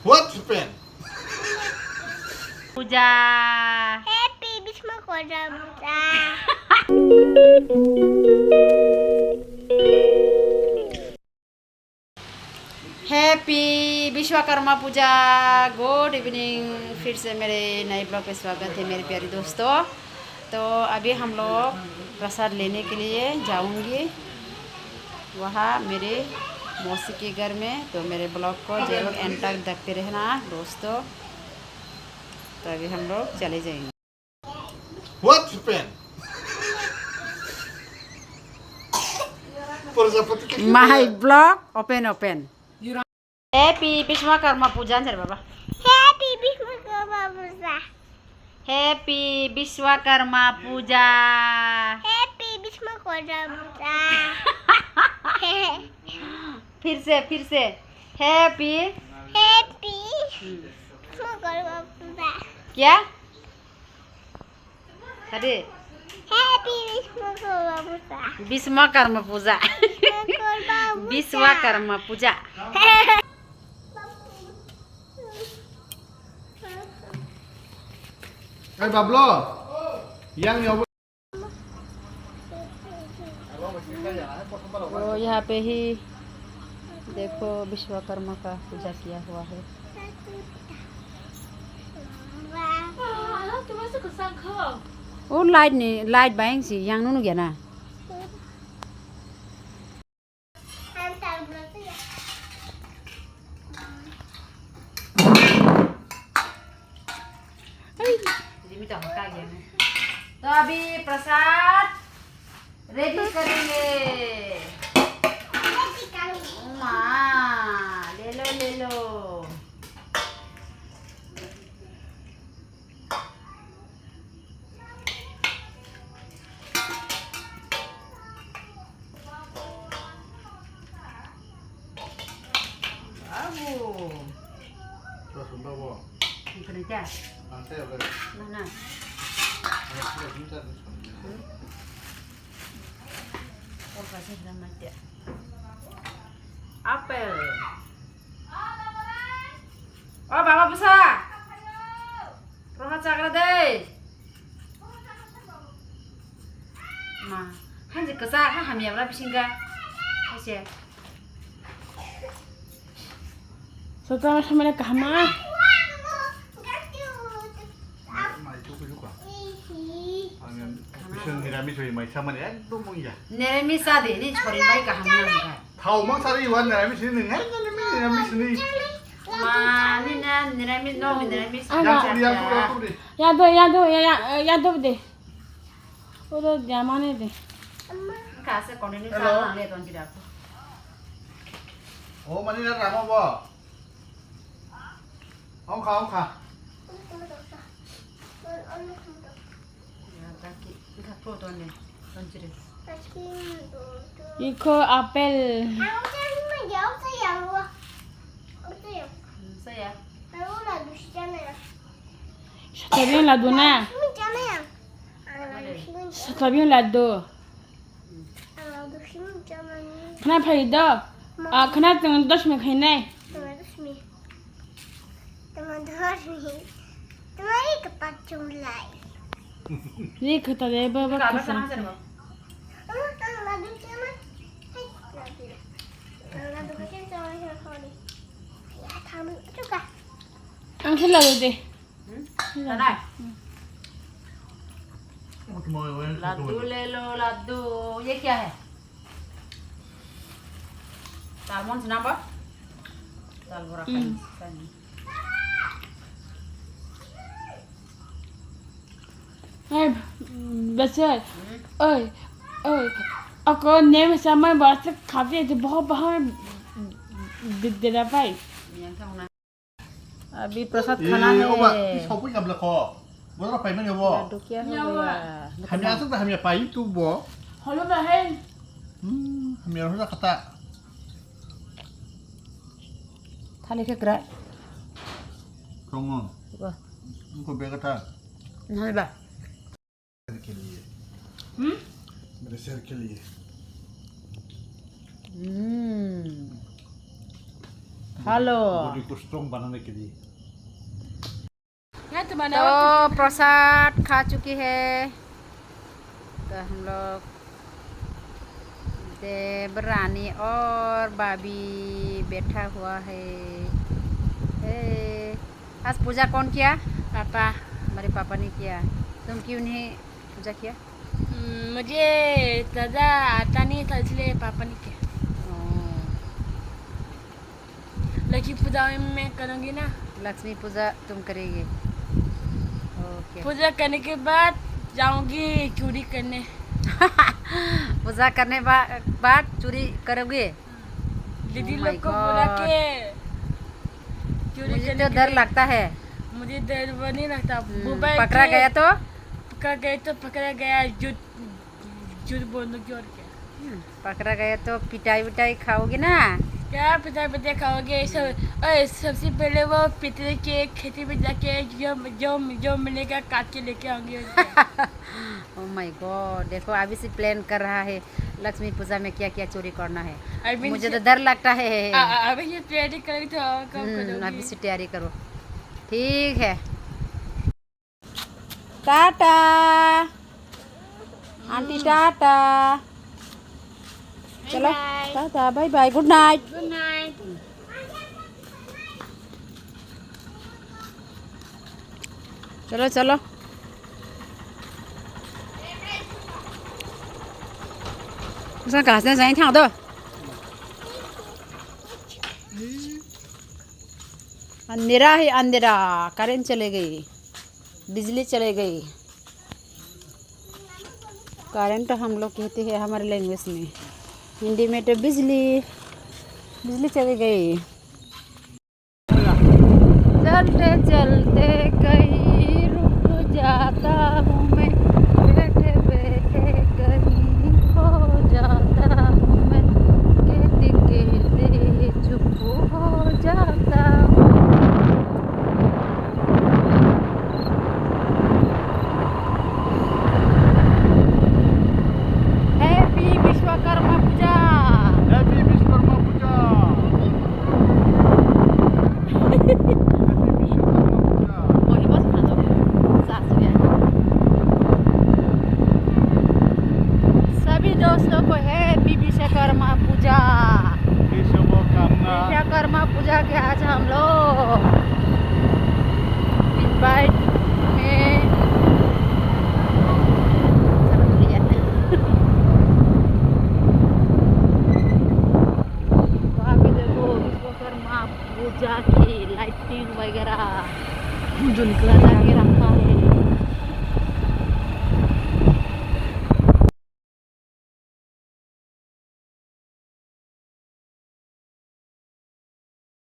What happened? Puja Happy Bismakorma Puja. Happy Vishwakarma Puja. Good evening. फिर से मेरे नए ब्लॉग पे स्वागत है मेरे प्यारे दोस्तों। तो अभी हम लोग प्रसाद लेने के लिए जाऊंगी वहाँ मेरे मौसी के घर में। तो मेरे ब्लॉग को जरूर एंड तक देखते रहना दोस्तों। तो अभी हम लोग चले जाएंगे। What happened? प्रजापति के my blog open happy Vishwakarma Puja sir बाबा। Happy Bismakorma Puja. Happy Vishwakarma Puja. Happy Bismakorma Puja. फिर से हैप्पी Happy Bismakorma Puja. क्या अरे Happy Bismakorma Puja. Vishwakarma Puja Vishwakarma पूजा। Hey Pablo, yang nyoba. तो यहाँ पे ही देखो विश्वकर्मा का पूजा किया हुआ है। वो लाइट नहीं लाइट बाइंग सी yang नूनु गया ना। तो अभी प्रसाद रेडी करेंगे। ले लो babu Terus bawa. kerja Santai apa? mana oh kasih sama dia apel. Oh bapak besar rohat cakra deh ma hanji kesar ha hamil berapa singga kasih Setelah sama kama 무슨 니라미 저희 많이 참아내 똥멍이야. 내미 싸대니 छोरी भाइ कहाँ ना 타오망 사리 원 니라미 쓰는 해 니라미 쓰는. मानिना निरामिस नो निरामिस 야 यादव दे वो तो जमाने दे कासे कोने साल ले तंजिरा को 오 많이 나 라마 봐. 엉카. या ताकि घाटो तने तंजिरे eco apel saya Está bien la dona Está bien la do Kena phai do kena teng 10 में खाई नहीं ये खता दे बाबा काबा खसा कहाँ से रो अंकल ला दे तना 뭐 लड्डू ले लो लड्डू ये क्या है सालमन सुनाबा साल बोरा खाई besar oi aku nem sama bahasa kafe itu बहुत दे रहा भाई अभी प्रसाद खाना है 오마 이 서부 갑라 거. 뭐라 파이면 여보. लड्डू क्या हो गया 함야 속다 함야 파이 또 뭐. हेलो बहन 함야 호다 갔다. थाली के करा 그러면 이거 이거 배가 다 नहीं बा के लिए. मेरे सर के लिए. हेलो बॉडी को स्ट्रॉन्ग बनाने के लिए। यहाँ तो बना तो प्रसाद खा चुकी है। तो हम लोग देवरानी और भाभी बैठा हुआ है। आज पूजा कौन किया? पापा। हमारे पापा ने किया। तुम क्यों नहीं पूजा किया? मुझे ज़्यादा आता नहीं था इसलिए पापा ने किया। लक्ष्मी पूजा में करूँगी ना। लक्ष्मी पूजा तुम करेगी? ओके। पूजा करने के बाद जाऊँगी चोरी करने। पूजा करने बाद चोरी करोगे? दीदी Oh लोग my को बुला God. के चोरी मुझे करने तो के डर लिए- लगता है। मुझे डर वो नहीं लगता। मोबाइल पकड़ा के- गया तो? पकड़ा गया झूठ बोलने की और क्या। पकड़ा गया तो पिटाई विटाई खाओगी ना? क्या पिता खाओगे सब। सबसे पहले वो पितरे के खेती में जाके जो मिलेगा काट के लेके आऊंगी। ओह माय गॉड, देखो अभी से प्लान कर रहा है लक्ष्मी पूजा में क्या क्या चोरी करना है। अभी मुझे तो डर लगता है। अभी ये तैयारी करेंगे तो और कब अभी करोगी? से तैयारी करो। ठीक है, टाटा आंटी, टाटा। चलो tata, bye bye, good night. Good night. चलो चलो। उसका घास ने सही था तो अंधेरा है, अंधेरा। करंट चले गई, बिजली चले गई। करंट हम लोग कहते हैं हमारे लैंग्वेज में, हिंदी में तो बिजली चली गई। चलते चलते कहीं रुक जाता हूँ मैं, बैठे बैठे कहीं खो जाता हूँ मैं, कहते कहते चुप हो जाता हूँ। Happy Vishwakarma Puja. Happy Vishwakarma Puja. Happy Vishwakarma Puja. Oye, vas a सभी दोस्तों को हैप्पी विश्वकर्मा पूजा। विश्वकर्मा पूजा के आज हम लोग इनवाइट में वहाँ पे देखो विश्वकर्मा पूजा की लाइटिंग वगैरह जो निकला